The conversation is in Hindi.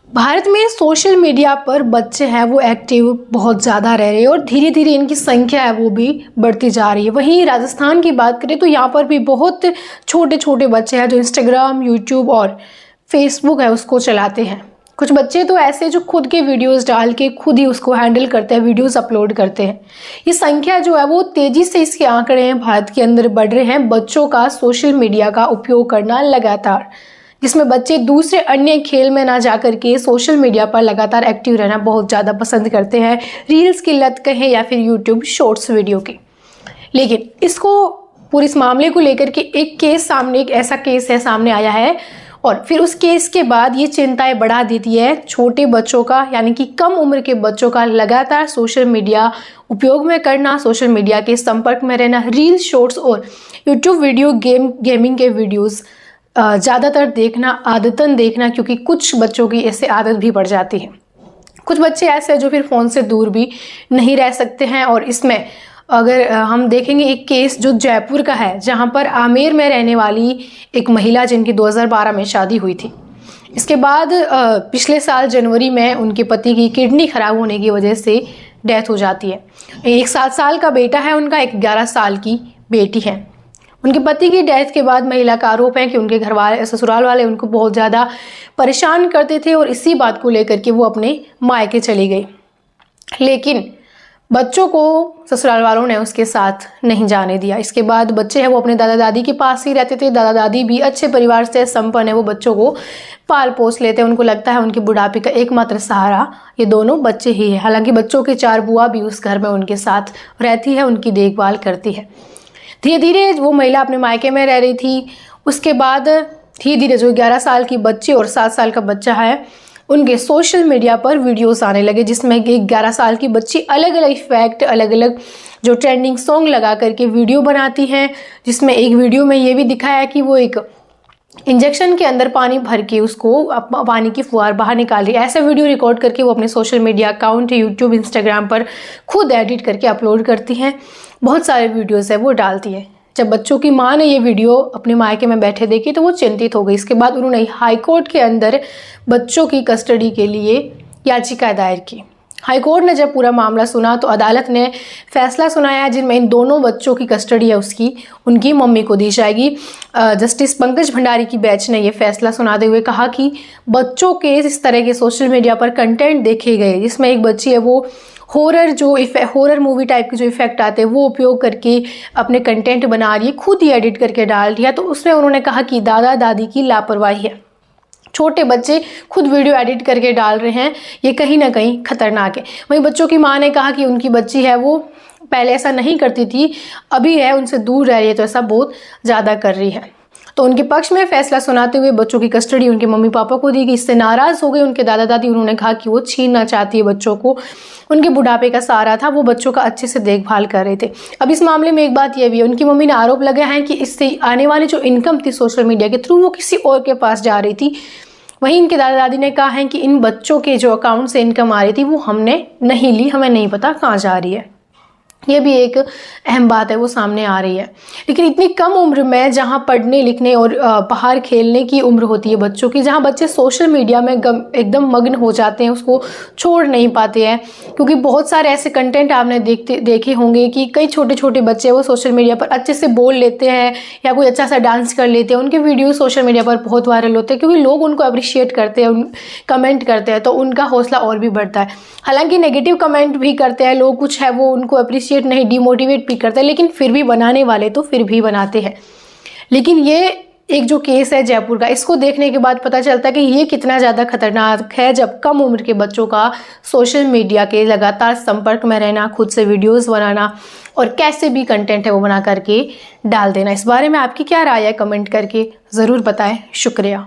भारत में सोशल मीडिया पर बच्चे हैं वो एक्टिव बहुत ज़्यादा रह रहे हैं और धीरे धीरे इनकी संख्या है वो भी बढ़ती जा रही है। वहीं राजस्थान की बात करें तो यहाँ पर भी बहुत छोटे छोटे बच्चे हैं जो इंस्टाग्राम, यूट्यूब और फेसबुक है उसको चलाते हैं। कुछ बच्चे तो ऐसे जो खुद के वीडियोस डाल के खुद ही उसको हैंडल करते हैं, वीडियोस अपलोड करते हैं। ये संख्या जो है वो तेज़ी से इसके आंकड़े हैं भारत के अंदर बढ़ रहे हैं बच्चों का सोशल मीडिया का उपयोग करना लगातार, जिसमें बच्चे दूसरे अन्य खेल में ना जाकर के सोशल मीडिया पर लगातार एक्टिव रहना बहुत ज़्यादा पसंद करते हैं, रील्स की लत कहें या फिर यूट्यूब शॉर्ट्स वीडियो की। लेकिन इसको पूरे इस मामले को लेकर के एक ऐसा केस है सामने आया है और फिर उस केस के बाद ये चिंताएं बढ़ा देती है छोटे बच्चों का, यानी कि कम उम्र के बच्चों का लगातार सोशल मीडिया उपयोग में करना, सोशल मीडिया के संपर्क में रहना, रील्स, शॉर्ट्स और यूट्यूब वीडियो गेमिंग के वीडियोज़ ज़्यादातर देखना, आदतन देखना, क्योंकि कुछ बच्चों की ऐसे आदत भी पड़ जाती है। कुछ बच्चे ऐसे हैं जो फिर फ़ोन से दूर भी नहीं रह सकते हैं। और इसमें अगर हम देखेंगे एक केस जो जयपुर का है, जहां पर आमेर में रहने वाली एक महिला जिनकी 2012 में शादी हुई थी, इसके बाद पिछले साल जनवरी में उनके पति की किडनी खराब होने की वजह से डेथ हो जाती है। एक 7 साल का बेटा है उनका, एक 11 साल की बेटी है। उनके पति की डेथ के बाद महिला का आरोप है कि उनके घर वाले, ससुराल वाले उनको बहुत ज़्यादा परेशान करते थे और इसी बात को लेकर के वो अपने मायके चली गई। लेकिन बच्चों को ससुराल वालों ने उसके साथ नहीं जाने दिया। इसके बाद बच्चे हैं वो अपने दादा दादी के पास ही रहते थे। दादा दादी भी अच्छे परिवार से संपन्न है, वो बच्चों को पाल पोस लेते हैं। उनको लगता है उनके बुढ़ापे का एकमात्र सहारा ये दोनों बच्चे ही है। हालांकि बच्चों की 4 बुआ भी उस घर में उनके साथ रहती है, उनकी देखभाल करती है। धीरे धीरे वो महिला अपने मायके में रह रही थी। उसके बाद धीरे धीरे जो 11 साल की बच्ची और 7 साल का बच्चा है उनके सोशल मीडिया पर वीडियोस आने लगे, जिसमें एक 11 साल की बच्ची अलग अलग इफेक्ट, अलग अलग जो ट्रेंडिंग सॉन्ग लगा करके वीडियो बनाती हैं। जिसमें एक वीडियो में ये भी दिखाया कि वो एक इंजेक्शन के अंदर पानी भर के उसको पानी की फुहार बाहर निकाल रही है। ऐसा वीडियो रिकॉर्ड करके वो अपने social media account, YouTube, Instagram पर खुद एडिट करके अपलोड करती हैं। बहुत सारे वीडियोस है वो डालती है। जब बच्चों की माँ ने ये वीडियो अपने मायके में बैठे देखी तो वो चिंतित हो गई। इसके बाद उन्होंने हाई कोर्ट के अंदर बच्चों की कस्टडी के लिए याचिका दायर की। हाई कोर्ट ने जब पूरा मामला सुना तो अदालत ने फैसला सुनाया जिनमें इन दोनों बच्चों की कस्टडी है उसकी उनकी मम्मी को दी जाएगी। जस्टिस पंकज भंडारी की बेंच ने यह फैसला सुनाते हुए कहा कि बच्चों के इस तरह के सोशल मीडिया पर कंटेंट देखे गए, जिसमें एक बच्ची है वो हॉरर मूवी टाइप के जो इफेक्ट आते हैं वो उपयोग करके अपने कंटेंट बना रही है, खुद ही एडिट करके डाल रही है। तो उसमें उन्होंने कहा कि दादा दादी की लापरवाही है। छोटे बच्चे खुद वीडियो एडिट करके डाल रहे हैं, ये कहीं ना कहीं खतरनाक है। वहीं बच्चों की माँ ने कहा कि उनकी बच्ची है वो पहले ऐसा नहीं करती थी, अभी है उनसे दूर रह रही है तो ऐसा बहुत ज़्यादा कर रही है। तो उनके पक्ष में फैसला सुनाते हुए बच्चों की कस्टडी उनके मम्मी पापा को दी गई। इससे नाराज़ हो गए उनके दादा दादी। उन्होंने कहा कि वो छीनना चाहती है बच्चों को, उनके बुढ़ापे का सहारा था, वो बच्चों का अच्छे से देखभाल कर रहे थे। अब इस मामले में एक बात यह भी है, उनकी मम्मी ने आरोप लगाया है कि इससे आने वाली जो इनकम थी सोशल मीडिया के थ्रू वो किसी और के पास जा रही थी। वहीं इनके दादा दादी ने कहा है कि इन बच्चों के जो अकाउंट से इनकम आ रही थी वो हमने नहीं ली, हमें नहीं पता कहाँ जा रही है। ये भी एक अहम बात है वो सामने आ रही है। लेकिन इतनी कम उम्र में जहाँ पढ़ने लिखने और बाहर खेलने की उम्र होती है बच्चों की, जहाँ बच्चे सोशल मीडिया में एकदम मग्न हो जाते हैं, उसको छोड़ नहीं पाते हैं। क्योंकि बहुत सारे ऐसे कंटेंट आपने देखे होंगे कि कई छोटे छोटे बच्चे वो सोशल मीडिया पर अच्छे से बोल लेते हैं या कोई अच्छा सा डांस कर लेते हैं, उनके वीडियो सोशल मीडिया पर बहुत वायरल होते हैं क्योंकि लोग उनको अप्रिशिएट करते हैं, कमेंट करते हैं, तो उनका हौसला और भी बढ़ता है। हालांकि नेगेटिव कमेंट भी करते हैं लोग, कुछ है वो उनको अप्रिशिएट नहीं, डिमोटिवेट भी करते हैं, लेकिन फिर भी बनाने वाले तो फिर भी बनाते हैं। लेकिन ये एक जो केस है जयपुर का, इसको देखने के बाद पता चलता है कि ये कितना ज़्यादा खतरनाक है जब कम उम्र के बच्चों का सोशल मीडिया के लगातार संपर्क में रहना, खुद से वीडियोस बनाना और कैसे भी कंटेंट है वो बना करके डाल देना। इस बारे में आपकी क्या राय है, कमेंट करके ज़रूर बताएं। शुक्रिया।